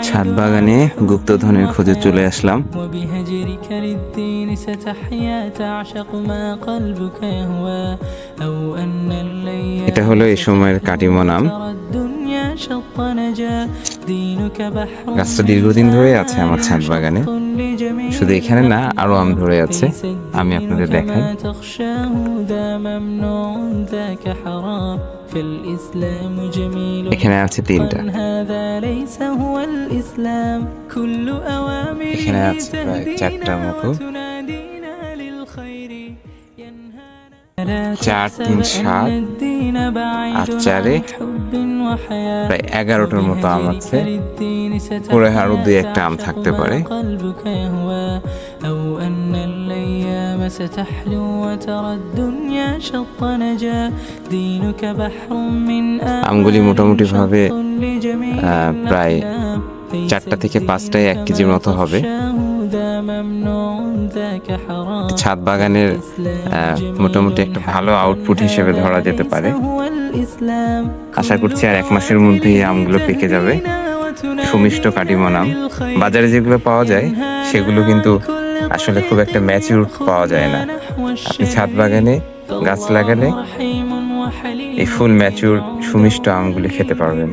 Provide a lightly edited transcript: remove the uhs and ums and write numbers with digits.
ছাদ বাগানে গুপ্তধনের খোঁজে চলে আসলাম। এটা হলো এই সময়ের কাটিমন আম। গাছটা দীর্ঘদিন ধরে আছে আমার ছাদ বাগানে। শুধু এখানে না, আরো আম ধরে আছে, আমি আপনাদের দেখাই। এখানে আছে 3টা। এখানে আছে প্রায় 4টার মতো। 4, 3, 7 আর 4-এ প্রায় 11টার মতো আম আছে। পরে আরো 2-1টা আম থাকতে পারে। আমগুলি মোটামুটি ভাবে প্রায় 4টা থেকে 5টায় 1 কেজির মতো হবে। ছাদ বাগানের মোটামুটি একটা ভালো আউটপুট হিসেবে ধরা যেতে পারে। আশা করছি আর 1 মাসের মধ্যেই আমগুলো পেকে যাবে। সুমিষ্ট কাটিমন আম। বাজারে যেগুলো পাওয়া যায় সেগুলো কিন্তু আসলে খুব একটা ম্যাচিউর পাওয়া যায় না। আপনি ছাদ বাগানে গাছ লাগালে এই ফুল ম্যাচিউর সুমিষ্ট আমগুলি খেতে পারবেন।